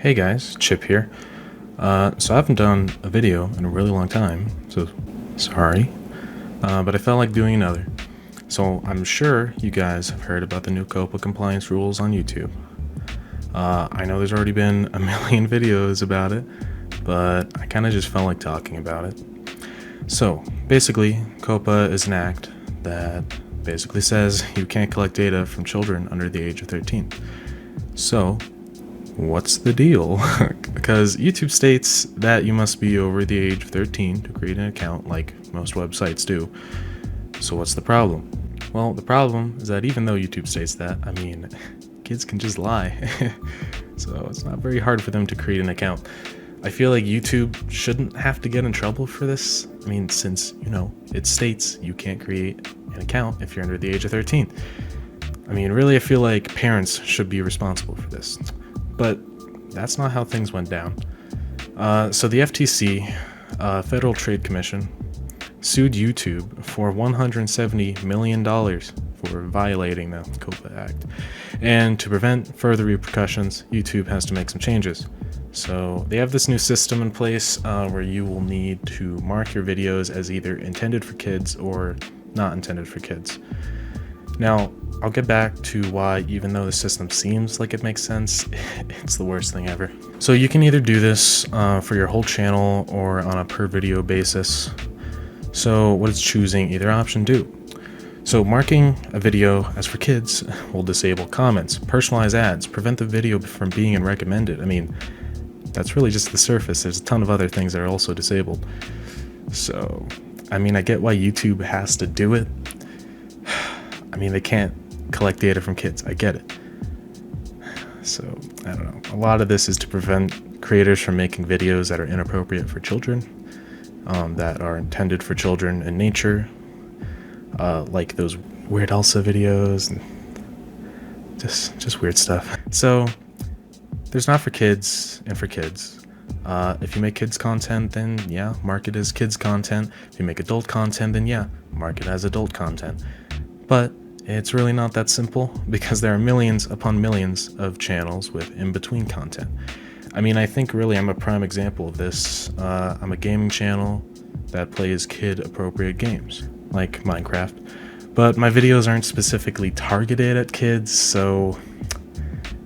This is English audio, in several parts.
Hey guys, Chip here. So I haven't done a video in a really long time, so sorry. But I felt like doing another. So I'm sure you guys have heard about the new COPPA compliance rules on YouTube. I know there's already been a million videos about it, but I kind of just felt like talking about it. So basically, COPPA is an act that basically says you can't collect data from children under the age of 13. So what's the deal? Because YouTube states that you must be over the age of 13 to create an account like most websites do. So what's the problem? Well, the problem is that even though YouTube states that, kids can just lie. So it's not very hard for them to create an account. I feel like YouTube shouldn't have to get in trouble for this. Since, it states you can't create an account if you're under the age of 13. Really, I feel like parents should be responsible for this. But that's not how things went down. So the FTC, Federal Trade Commission, sued YouTube for $170 million for violating the COPPA Act. And to prevent further repercussions, YouTube has to make some changes. So they have this new system in place where you will need to mark your videos as either intended for kids or not intended for kids. Now, I'll get back to why, even though the system seems like it makes sense, it's the worst thing ever. So you can either do this for your whole channel or on a per video basis. So what is choosing either option do? So marking a video as for kids will disable comments, personalize ads, prevent the video from being recommended. That's really just the surface. There's a ton of other things that are also disabled. So, I get why YouTube has to do it. They can't collect data from kids. I get it. So, I don't know. A lot of this is to prevent creators from making videos that are inappropriate for children, that are intended for children in nature, like those Weird Elsa videos, and just weird stuff. So, there's not for kids and for kids. If you make kids content, then yeah, mark it as kids content. If you make adult content, then yeah, mark it as adult content. But it's really not that simple, because there are millions upon millions of channels with in-between content. I think really I'm a prime example of this. I'm a gaming channel that plays kid-appropriate games, like Minecraft. But my videos aren't specifically targeted at kids, so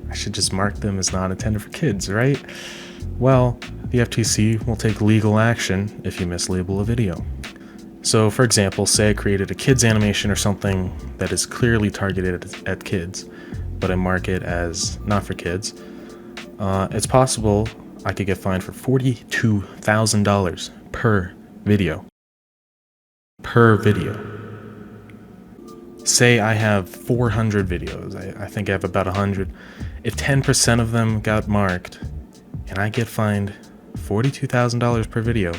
I should just mark them as not intended for kids, right? Well, the FTC will take legal action if you mislabel a video. So, for example, say I created a kids animation or something that is clearly targeted at kids, but I mark it as not for kids. It's possible I could get fined for $42,000 per video. Per video. Say I have 400 videos. I think I have about 100. If 10% of them got marked and I get fined $42,000 per video,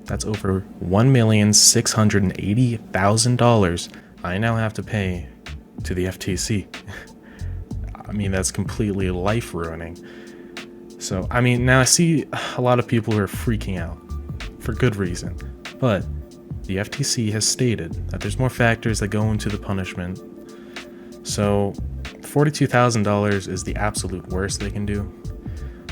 that's over $1,680,000 I now have to pay to the FTC. That's completely life-ruining. So, now I see a lot of people who are freaking out, for good reason. But the FTC has stated that there's more factors that go into the punishment. So, $42,000 is the absolute worst they can do.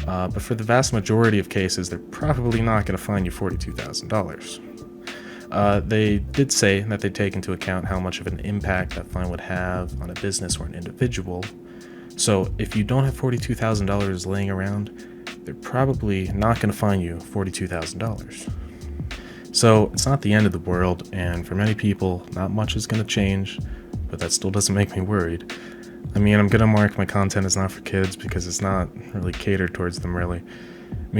But for the vast majority of cases, they're probably not going to fine you $42,000. They did say that they take into account how much of an impact that fine would have on a business or an individual. So if you don't have $42,000 laying around, they're probably not going to fine you $42,000. So it's not the end of the world, and for many people, not much is going to change, but that still doesn't make me worried. I'm gonna mark my content as not for kids because it's not really catered towards them, really.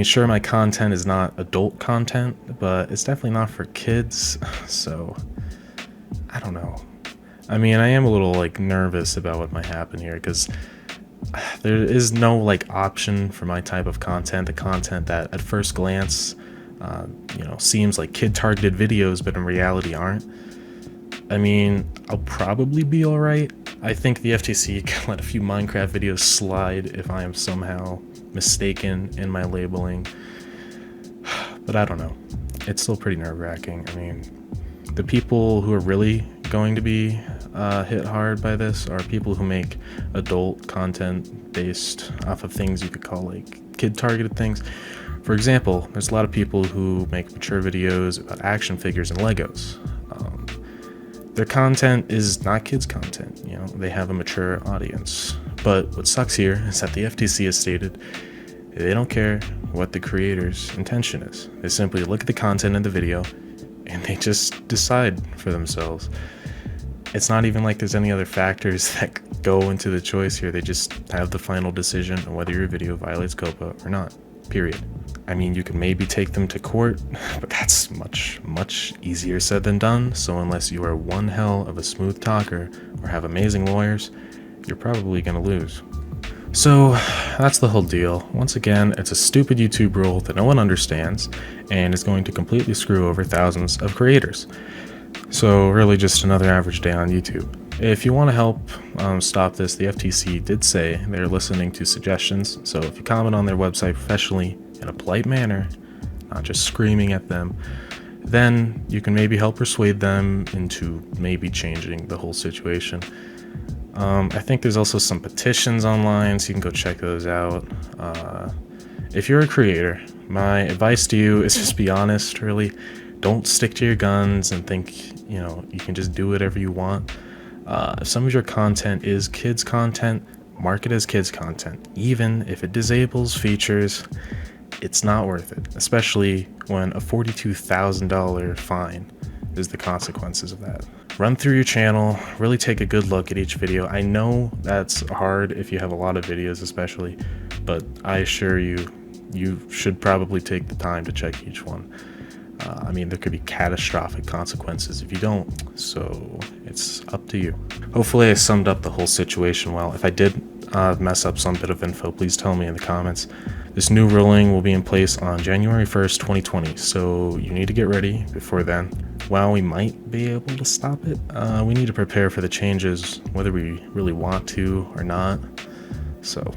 Sure, my content is not adult content, but it's definitely not for kids, so I don't know. I am a little nervous about what might happen here, because there is no option for my type of content, the content that at first glance seems like kid-targeted videos, but in reality aren't. I'll probably be alright. I think the FTC can let a few Minecraft videos slide if I am somehow mistaken in my labeling. But I don't know. It's still pretty nerve-wracking. The people who are really going to be hit hard by this are people who make adult content based off of things you could call like kid targeted things. For example, there's a lot of people who make mature videos about action figures and Legos. Their content is not kids content, you know, they have a mature audience. But what sucks here is that the FTC has stated they don't care what the creator's intention is. They simply look at the content in the video and they just decide for themselves. It's not even like there's any other factors that go into the choice here. They just have the final decision on whether your video violates COPPA or not, period. I mean, you can maybe take them to court, but that's much easier said than done. So unless you are one hell of a smooth talker or have amazing lawyers, you're probably gonna lose. So that's the whole deal. Once again, it's a stupid YouTube rule that no one understands and is going to completely screw over thousands of creators. So really just another average day on YouTube. If you want to help stop this, the FTC did say they're listening to suggestions. So if you comment on their website professionally in a polite manner, not just screaming at them, then you can maybe help persuade them into maybe changing the whole situation. I think there's also some petitions online, so you can go check those out. If you're a creator, my advice to you is just be honest, really. Don't stick to your guns and think, you know, you can just do whatever you want. If some of your content is kids content, mark it as kids content. Even if it disables features, it's not worth it, especially when a $42,000 fine is the consequences of that. Run through your channel, really take a good look at each video. I know that's hard if you have a lot of videos especially, but I assure you, you should probably take the time to check each one. I mean, there could be catastrophic consequences if you don't, so it's up to you. Hopefully I summed up the whole situation well. If I did mess up some bit of info, please tell me in the comments. This new ruling will be in place on January 1st, 2020, so you need to get ready before then. While we might be able to stop it, we need to prepare for the changes, whether we really want to or not. So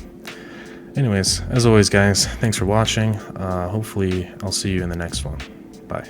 anyways, as always guys, thanks for watching. Hopefully I'll see you in the next one. Bye.